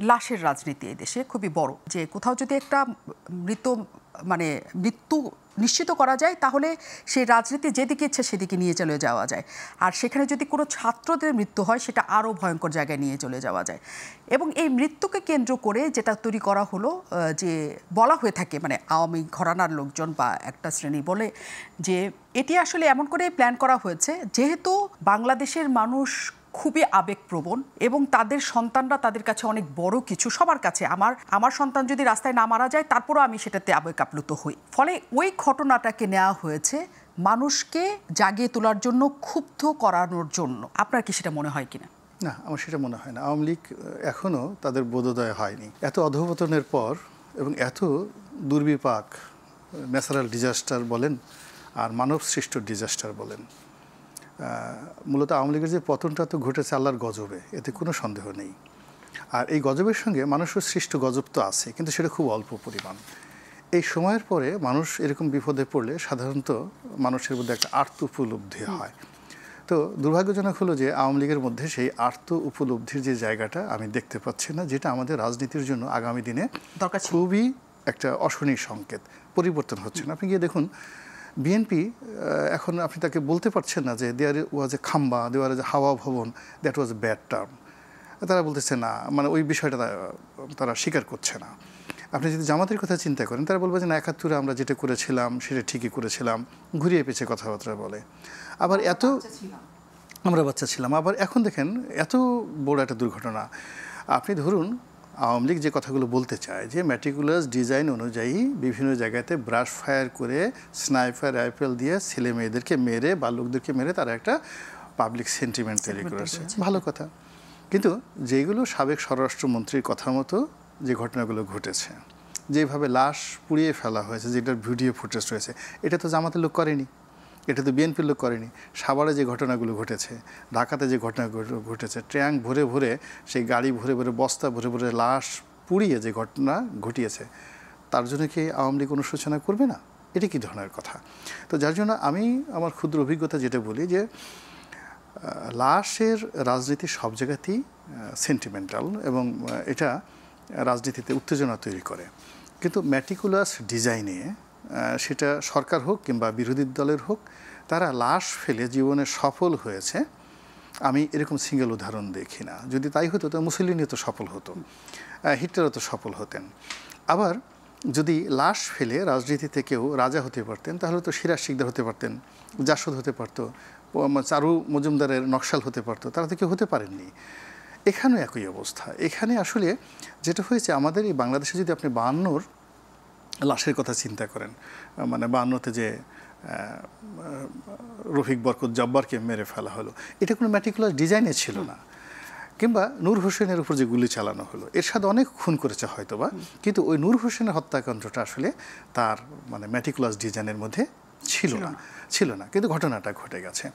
লাশের রাজনীতি এই দেশে খুবই বড়, যে কোথাও যদি একটা মৃত্যু নিশ্চিত করা যায় তাহলে সেই রাজনীতি যেদিকে ইচ্ছে সেদিকে নিয়ে চলে যাওয়া যায়, আর সেখানে যদি কোনো ছাত্রদের মৃত্যু হয় সেটা আরও ভয়ঙ্কর জায়গায় নিয়ে চলে যাওয়া যায়। এবং এই মৃত্যুকে কেন্দ্র করে যেটা তৈরি করা হলো, যে বলা হয়ে থাকে আওয়ামী ঘরানার লোকজন বা একটা শ্রেণী বলে যে এটি আসলে এমন করে প্ল্যান করা হয়েছে যেহেতু বাংলাদেশের মানুষ খুবই আবেগপ্রবণ এবং তাদের সন্তানরা তাদের কাছে অনেক বড় কিছু, সবার কাছে। আমার সন্তান যদি রাস্তায় না মারা যায় তারপরও আমি সেটাতে আবেগ আপ্লুত হই। ফলে ওই ঘটনাটাকে নেওয়া হয়েছে মানুষকে জাগিয়ে তোলার জন্য, ক্ষুব্ধ করানোর জন্য। আপনার কি সেটা মনে হয় কিনা? না, আমার সেটা মনে হয় না। আওয়ামী লীগ এখনও তাদের বোধোদয় হয়নি। এত অধঃপতনের পর এবং এত দুর্বিপাক, ন্যাচারাল ডিজাস্টার বলেন আর মানব সৃষ্ট ডিজাস্টার বলেন, মূলত আওয়ামী লীগের যে পতনটা তো ঘটেছে আল্লাহর গজবে, এতে কোনো সন্দেহ নেই। আর এই গজবের সঙ্গে মানুষের সৃষ্ট গজব তো আছে, কিন্তু সেটা খুব অল্প পরিমাণ। এই সময়ের পরে মানুষ এরকম বিপদে পড়লে সাধারণত মানুষের মধ্যে একটা আর্ত উপলব্ধি হয়। তো দুর্ভাগ্যজনক হলো যে আওয়ামী লীগের মধ্যে সেই আর্ত উপলব্ধির যে জায়গাটা আমি দেখতে পাচ্ছি না, যেটা আমাদের রাজনীতির জন্য আগামী দিনে খুবই একটা অশনি সংকেত। পরিবর্তন হচ্ছে না। আপনি গিয়ে দেখুন বিএনপি এখন আপনি তাকে বলতে পারছেন না যে দেয়ার ওয়াজ এ খাম্বা, দেওয়ার এ হাওয়া ভবন, that was a bad term. তারা বলতেছে না, ওই বিষয়টা তারা স্বীকার করছে না। আপনি যদি জামাতের কথা চিন্তা করেন, তারা বলবে যে না, ৭১ আমরা যেটা করেছিলাম সেটা ঠিকই করেছিলাম, ঘুরিয়ে পেঁচে কথাবার্তা বলে। আবার আমরা বাচ্চা ছিলাম। আবার এখন দেখেন এত বড় একটা দুর্ঘটনা। আপনি ধরুন আওয়ামী লীগ যে কথাগুলো বলতে চায় যে ম্যাটিকুলাস ডিজাইন অনুযায়ী বিভিন্ন জায়গাতে ব্রাশ ফায়ার করে, স্নাইপার রাইফেল দিয়ে ছেলে মেয়েদেরকে মেরে বা লোকদেরকে মেরে তারা একটা পাবলিক সেন্টিমেন্ট তৈরি করেছে, ভালো কথা। কিন্তু যেগুলো সাবেক স্বরাষ্ট্রমন্ত্রীর কথা মতো যে ঘটনাগুলো ঘটেছে, যেভাবে লাশ পুড়িয়ে ফেলা হয়েছে, যেটার ভিডিও ফুটেজ রয়েছে, এটা তো জামাতের লোক করেনি, এটা তো বিএনপির লোক করেনি। সাভারে যে ঘটনাগুলো ঘটেছে, ঢাকাতে যে ঘটনাগুলো ঘটেছে, ট্যাঙ্ক ভরে ভরে, সেই গাড়ি ভরে ভরে, বস্তা ভরে ভরে লাশ পুড়িয়ে যে ঘটনা ঘটিয়েছে, তার জন্য কি আওয়ামী লীগ অনুশোচনা করবে না? এটা কি ধরনের কথা? তো যার জন্য আমি আমার ক্ষুদ্র অভিজ্ঞতা যেটা বলি যে লাশের রাজনীতি সব জায়গাতেই সেন্টিমেন্টাল এবং এটা রাজনীতিতে উত্তেজনা তৈরি করে। কিন্তু ম্যাটিকুলাস ডিজাইনে সেটা সরকার হোক কিংবা বিরোধী দলের হোক, তারা লাশ ফেলে জীবনে সফল হয়েছে আমি এরকম সিঙ্গেল উদাহরণ দেখি না। যদি তাই হতো তো মুসলিনও তো সফল হতো, হিটলারও তো সফল হতেন। আবার যদি লাশ ফেলে রাজনীতিতে কেউ রাজা হতে পারতেন, তাহলে তো সিরাজ শিকদার হতে পারতেন, জাসদ হতে পারতো, চারু মজুমদারের নকশাল হতে পারতো, তারা তো কেউ হতে পারেননি। এখানেও একই অবস্থা। এখানে আসলে যেটা হয়েছে, আমাদের এই বাংলাদেশে যদি আপনি ৫২ লাশের কথা চিন্তা করেন, ৫২তে যে রফিক বরকত জব্বারকে মেরে ফেলা হলো, এটা কোনো ম্যাটিকুলাস ডিজাইনে ছিল না। কিংবা নূর হোসেনের উপর যে গুলি চালানো হলো, এর সাথে অনেক খুন করেছে হয়তো বা, কিন্তু ওই নূর হোসেনের হত্যাকাণ্ডটা আসলে তার ম্যাটিকুলাস ডিজাইনের মধ্যে ছিল না, কিন্তু ঘটনাটা ঘটে গেছে।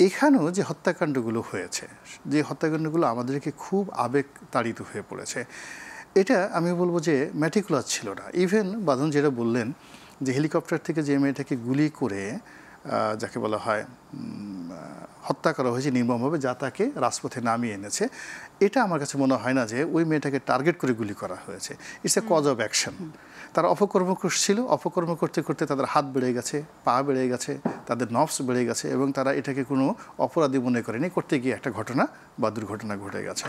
এখানেও যে হত্যাকাণ্ডগুলো হয়েছে, যে হত্যাকাণ্ডগুলো আমাদেরকে খুব আবেগ তাড়িত হয়ে পড়েছে, এটা আমি বলবো যে ম্যাটিকুলাস ছিল না। ইভেন বাঁধন যেটা বললেন যে হেলিকপ্টার থেকে যে মেয়েটাকে গুলি করে যাকে বলা হয় হত্যা করা হয়েছে নির্মমভাবে, যা তাকে রাজপথে নামিয়ে এনেছে, এটা আমার কাছে মনে হয় না যে ওই মেয়েটাকে টার্গেট করে গুলি করা হয়েছে। It's a cause of action. তারা অপকর্ম করছিল, অপকর্ম করতে করতে তাদের হাত বেড়ে গেছে, পা বেড়ে গেছে, তাদের নফস বেড়ে গেছে এবং তারা এটাকে কোনো অপরাধী মনে করেনি, করতে গিয়ে একটা ঘটনা বা দুর্ঘটনা ঘটে গেছে।